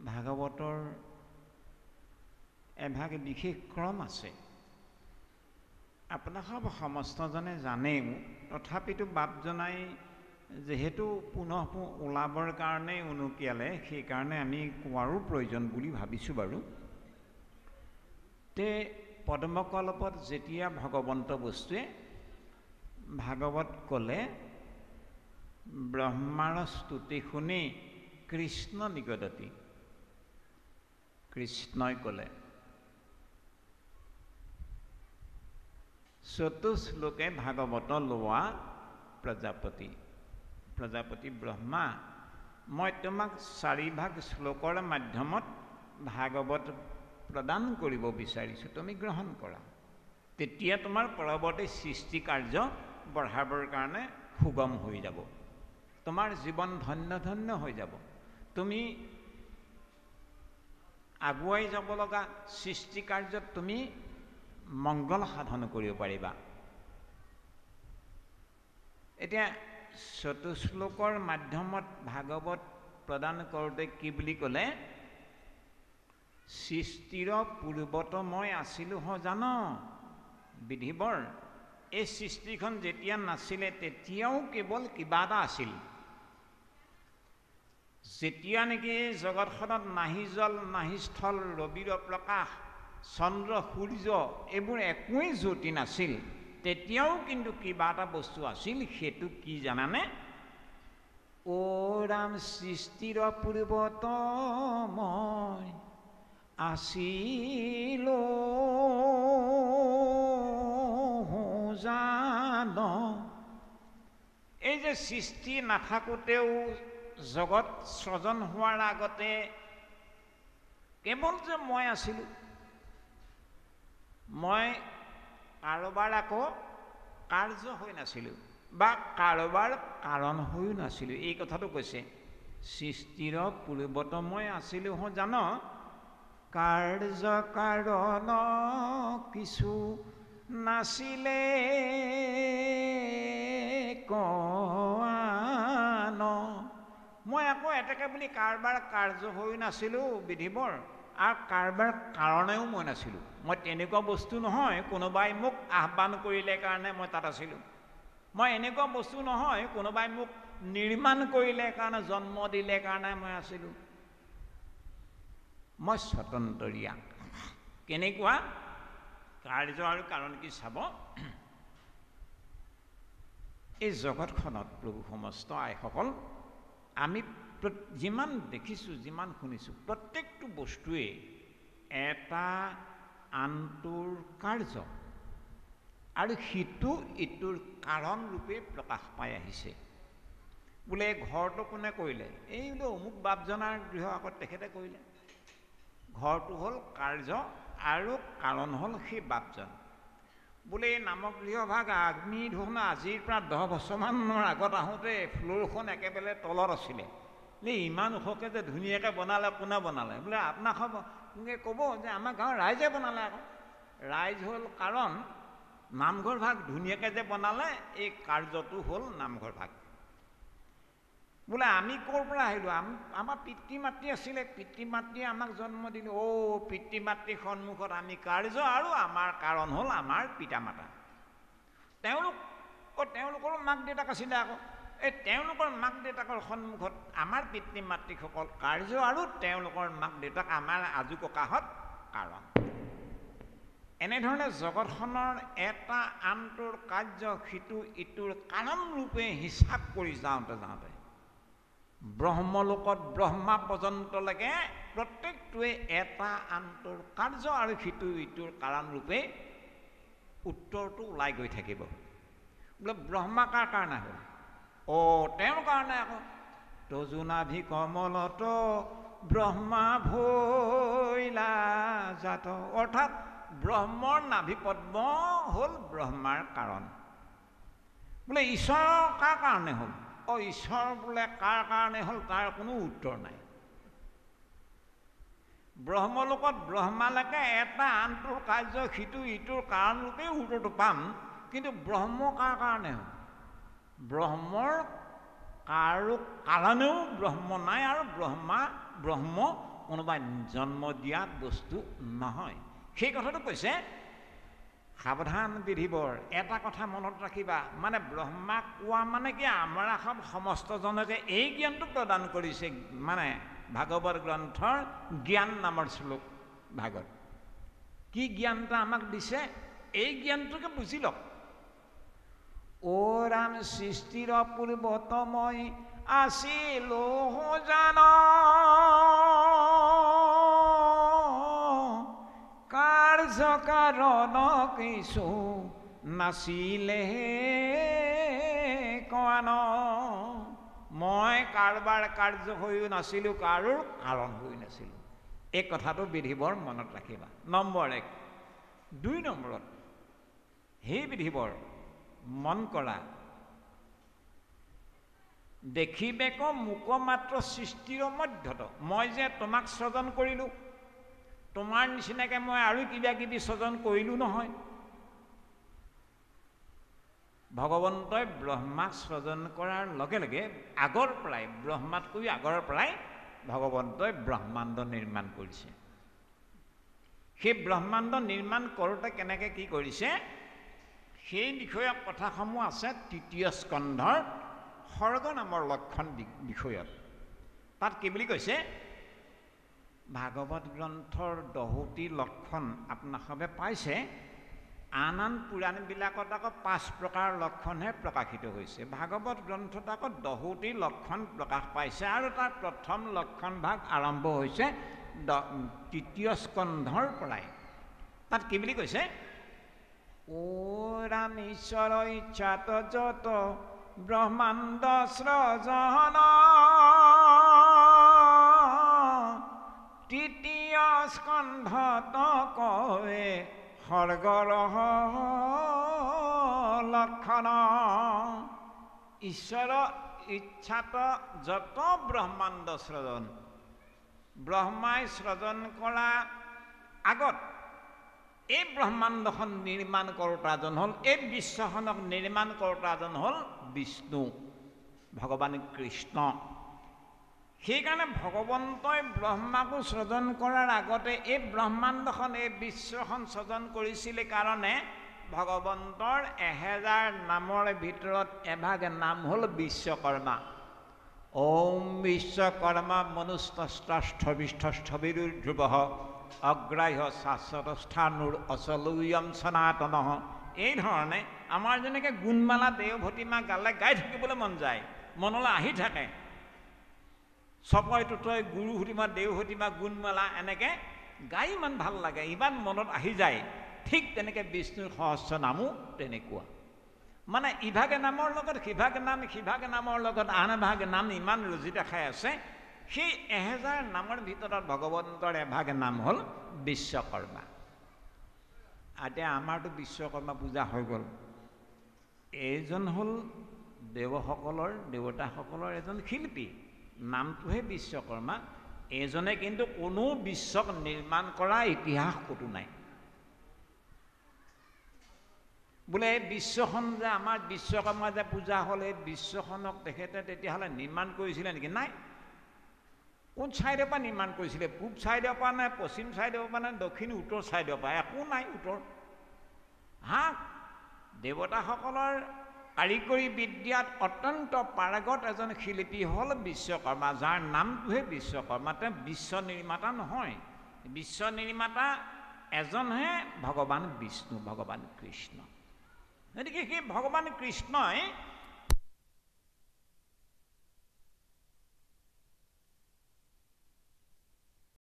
ভাগৱতৰ এভাগ বিশেষ ক্ৰম আছে। আপোনালোক সমস্তজনে জানেও, তথাপিতো বাপ জনাই যেহেতু পুনঃ ওলাবৰ কাৰণে উনুকিয়ালে, সেইকাৰণে আমি কোৱাৰো প্ৰয়োজন বুলি ভাবিছোঁ বাৰু। তে পদ্মকল্পত যেতিয়া ভগৱন্ত বস্তুৱে ভাগৱত ক'লে, ব্ৰহ্মাৰ স্তুতি শুনি কৃষ্ণ নিগদতি, কৃষ্ণই ক'লে। চতুশ্লোকে ভাগৱত লোৱা প্ৰজাপতি, প্ৰজাপতি ব্ৰহ্মা, মই তোমাক 4 ভাগ শ্লোকৰ মাধ্যমত ভাগৱত প্ৰদান কৰিব বিচাৰিছোঁ, তুমি গ্ৰহণ কৰা। তেতিয়া তোমাৰ পৰৱৰ্তী সৃষ্টি কাৰ্য বঢ়াবৰ কাৰণে সুগম হৈ যাব, তোমাৰ জীৱন ধন্য ধন্য হৈ যাব, তুমি আগুৱাই যাব লগা সৃষ্টি কাৰ্যত তুমি মংগল সাধন কৰিব পাৰিবা। এতিয়া চতুশ্লোকৰ মাধ্যমত ভাগৱত প্ৰদান কৰোঁতে কি বুলি ক'লে, সৃষ্টিৰ পূৰ্বত মই আছিলোঁ জান বিধিবৰ। এই সৃষ্টিখন যেতিয়া নাছিলে তেতিয়াও কেৱল কিবা এটা আছিল। যেতিয়া নেকি জগতখনত নাহি জল নাহি স্থল, ৰবিৰ প্ৰকাশ, চন্দ্ৰ সূৰ্য এইবোৰ একোৱেই জ্যোতি নাছিল, তেতিয়াও কিন্তু কিবা এটা বস্তু আছিল। সেইটো কি জানানে? অ ৰাম, সৃষ্টিৰ পূৰ্বত মই আছিলোঁ জান। এই যে সৃষ্টি নাথাকোঁতেও জগত সৃজন হোৱাৰ আগতে কেৱল যে মই আছিলোঁ, মই কাৰোবাৰ আকৌ কাৰ্য হৈ নাছিলোঁ বা কাৰোবাৰ কাৰণ হৈও নাছিলোঁ, এই কথাটো কৈছে। সৃষ্টিৰ পূৰ্বত মই আছিলোঁ জান, কাৰ্য কাৰণ কিছু নাছিলে কোৱান। মই আকৌ এতেকে বুলি কাৰোবাৰ কাৰ্য হৈ নাছিলোঁ বিধিবৰ, আৰু কাৰোবাৰ কাৰণেও মই নাছিলোঁ। মই তেনেকুৱা বস্তু নহয় কোনোবাই মোক আহ্বান কৰিলে কাৰণে মই তাত আছিলোঁ। মই এনেকুৱা বস্তু নহয় কোনোবাই মোক নিৰ্মাণ কৰিলে কাৰণে, জন্ম দিলে কাৰণে মই আছিলোঁ। মই স্বতন্ত্ৰীয়া। কেনেকুৱা কাৰ্য আৰু কাৰণ কি চাব, এই জগতখনত প্ৰভু সমস্ত আইসকল, আমি যিমান দেখিছোঁ যিমান শুনিছোঁ, প্ৰত্যেকটো বস্তুৱে এটা আনটোৰ কাৰ্য আৰু সিটো ইটোৰ কাৰণ ৰূপে প্ৰকাশ পাই আহিছে। বোলে ঘৰটো কোনে কৰিলে? এই বোলে অমুক বাপজনাৰ গৃহ আগত তেখেতে কৰিলে। ঘৰটো হ'ল কাৰ্য আৰু কাৰণ হ'ল সেই বাপজন। বোলে এই নামক গৃহভাগ আগ্নি ধোন আজিৰ পৰা 10 বছৰমানৰ আগত আহোঁতে ফ্ল'ৰখন একেবাৰে তলত আছিলে, ইমান ওখকৈ যে ধুনীয়াকৈ বনালে, কোনে বনালে? বোলে আপোনাক ক'ব যে আমাৰ গাঁৱৰ ৰাইজে বনালে। আকৌ ৰাইজ হ'ল কাৰণ, নামঘৰ ভাগ ধুনীয়াকৈ যে বনালে, এই কাৰ্যটো হ'ল নামঘৰ ভাগ। বোলে আমি ক'ৰ পৰা আহিলোঁ? আমাৰ পিতৃ মাতৃ আছিলে, পিতৃ মাতৃয়ে আমাক জন্ম দিলে। পিতৃ মাতৃৰ সন্মুখত আমি কাৰ্য আৰু আমাৰ কাৰণ হ'ল আমাৰ পিতা মাতা। তেওঁলোকৰো মাক দেউতাক আছিলে। আকৌ এই তেওঁলোকৰ মাক দেউতাকৰ সন্মুখত আমাৰ পিতৃ মাতৃসকল কাৰ্য আৰু তেওঁলোকৰ মাক দেউতাক আমাৰ আজু ককাহঁত কাৰণ। এনেধৰণে জগতখনৰ এটা আনটোৰ কাৰ্য সিটো ইটোৰ কাৰণ ৰূপে হিচাপ কৰি যাওঁতে যাওঁতে ব্ৰহ্মলোকত ব্ৰহ্মা পৰ্যন্তলৈকে প্ৰত্যেকটোৱে এটা আনটোৰ কাৰ্য আৰু সিটো ইটোৰ কাৰণ ৰূপে উত্তৰটো ওলাই গৈ থাকিব। বোলে ব্ৰহ্মা কাৰ কাৰণে হ'ল? তেওঁৰ কাৰণে। আকৌ তজুনাভি কমলত ব্ৰহ্মা ভৈলা জাত, অৰ্থাৎ ব্ৰহ্মৰ নাভি পদ্ম হ'ল ব্ৰহ্মাৰ কাৰণ। বোলে ঈশ্বৰ কাৰ কাৰণে হ'ল? ঈশ্বৰ বোলে কাৰ কাৰণে হ'ল তাৰ কোনো উত্তৰ নাই। ব্ৰহ্মলোকত ব্ৰহ্মালৈকে এটা আনটোৰ কাৰ্য সিটো ইটোৰ কাৰণ ৰূপে উত্তৰটো পাম, কিন্তু ব্ৰহ্ম কাৰ কাৰণে হ'ল? ব্ৰহ্মৰ কাৰো কাৰণেও ব্ৰহ্ম নাই আৰু ব্ৰহ্ম কোনোবাই জন্ম দিয়া বস্তু নহয়। সেই কথাটো কৈছে সাৱধান বিধিবৰ। এটা কথা মনত ৰাখিবা, মানে ব্ৰহ্মাক কোৱা মানে কি আমাৰ সমস্তজনকে এই জ্ঞানটো প্ৰদান কৰিছে, মানে ভাগৱত গ্ৰন্থৰ জ্ঞান নামৰ শ্লোক ভাগত কি জ্ঞানটা আমাক দিছে, এই জ্ঞানটোকে বুজি লওক। অ ৰাম সৃষ্টিৰ পূৰ্বত মই আছিলো জান, কাৰ্য কাৰণ কিছু নাছিলে কোৱান। মই কাৰোবাৰ কাৰ্য হৈও নাছিলোঁ, কাৰো কাৰণ হৈ নাছিলোঁ। এই কথাটো বিধিবৰ মনত ৰাখিবা। নম্বৰ 1। 2 নম্বৰত সেই বিধিবৰ মন কৰা, দেখিবেক মোক মাত্ৰ সৃষ্টিৰ মধ্যত। মই যে তোমাক স্ৰজন কৰিলোঁ, তোমাৰ নিচিনাকৈ মই আৰু কিবা কিবি স্ৰজন কৰিলোঁ নহয়। ভগৱন্তই ব্ৰহ্মাক স্ৰজন কৰাৰ লগে লগে আগৰ পৰাই, ব্ৰহ্মাতকৈ আগৰ পৰাই ভগৱন্তই ব্ৰহ্মাণ্ড নিৰ্মাণ কৰিছে। সেই ব্ৰহ্মাণ্ড নিৰ্মাণ কৰোঁতে কেনেকৈ কি কৰিছে সেই বিষয়ক কথাসমূহ আছে 3য় স্কন্ধৰ সৰ্গ নামৰ লক্ষণ বিষয়ত। তাত কি বুলি কৈছে, ভাগৱত গ্ৰন্থৰ 10টি লক্ষণ আপোনালোকে পাইছে। আন আন পুৰাণবিলাকত আকৌ 5 প্ৰকাৰ লক্ষণহে প্ৰকাশিত হৈছে। ভাগৱত গ্ৰন্থত আকৌ 10টি লক্ষণ প্ৰকাশ পাইছে, আৰু তাৰ প্ৰথম লক্ষণ ভাগ আৰম্ভ হৈছে 3য় স্কন্ধৰ পৰাই। তাত কি বুলি কৈছে, অ ৰাম ঈশ্বৰ ইচ্ছাত যত ব্ৰহ্মাণ্ড সৃজন, 3য় স্কন্ধত কয়ে সৰ্গৰ লক্ষণ। ঈশ্বৰ ইচ্ছাত যত ব্ৰহ্মাণ্ড সৃজন, ব্ৰহ্মাই সৃজন কৰা আগত এই ব্ৰহ্মাণ্ডখন নিৰ্মাণ কৰোঁতাজন হ'ল, এই বিশ্বখনক নিৰ্মাণ কৰোঁতাজন হ'ল বিষ্ণু, ভগৱান কৃষ্ণ। সেইকাৰণে ভগৱন্তই ব্ৰহ্মাকো সৃজন কৰাৰ আগতে এই ব্ৰহ্মাণ্ডখন, এই বিশ্বখন সৃজন কৰিছিলে কাৰণে ভগৱন্তৰ 1000 নামৰ ভিতৰত এভাগ নাম হ'ল বিশ্বকৰ্মা। ওম বিশ্বকৰ্মা মনুস্তস্থবিষ্ঠস্থবিৰুধ্ৰুৱ অগ্ৰাহ্য শাশ্বতস্থানুৰ অচলূয়ম সনাতন। এই ধৰণে আমাৰ যেনেকৈ গুণমালা দেওভতিমা গালে গাই থাকিবলৈ মন যায়, মনলৈ আহি থাকে, চপয় টুটয় গুৰু হতিমা দেওহতিমা গুণমালা এনেকৈ গাই ইমান ভাল লাগে, ইমান মনত আহি যায়। ঠিক তেনেকৈ বিষ্ণুৰ সহস্ৰ নামো তেনেকুৱা, মানে ইভাগে নামৰ লগত সিভাগে নাম, সিভাগে নামৰ লগত আন এভাগে নাম ইমান ৰজিত খাই আছে। সেই 1000 নামৰ ভিতৰত ভগৱন্তৰ এভাগ নাম হ'ল বিশ্বকৰ্মা। এতিয়া আমাৰতো বিশ্বকৰ্মা পূজা হৈ গ'ল। এইজন হ'ল দেৱসকলৰ, দেৱতাসকলৰ এজন শিল্পী, নামটোহে বিশ্বকৰ্মা। এইজনে কিন্তু কোনো বিশ্বক নিৰ্মাণ কৰা ইতিহাস ক'তো নাই। বোলে এই বিশ্বখন যে আমাৰ বিশ্বকৰ্মা যে পূজা হ'ল, এই বিশ্বখনক তেখেতে তেতিয়াহ'লে নিৰ্মাণ কৰিছিলে নেকি? নাই। কোন ছাইডৰ পৰা নিৰ্মাণ কৰিছিলে? পূব ছাইডৰ পৰা নে পশ্চিম ছাইডৰ পৰা নে দক্ষিণ উত্তৰ ছাইডৰ পৰা? একো নাই উত্তৰ। দেৱতাসকলৰ কাৰিকৰী বিদ্যাত অত্যন্ত পাৰগত এজন শিল্পী হ'ল বিশ্বকৰ্মা, যাৰ নামটোহে বিশ্বকৰ্মা। তেওঁ বিশ্ব নিৰ্মাতা নহয়, বিশ্ব নিৰ্মাতা এজনহে ভগৱান বিষ্ণু, ভগৱান কৃষ্ণ। গতিকে সেই ভগৱান কৃষ্ণই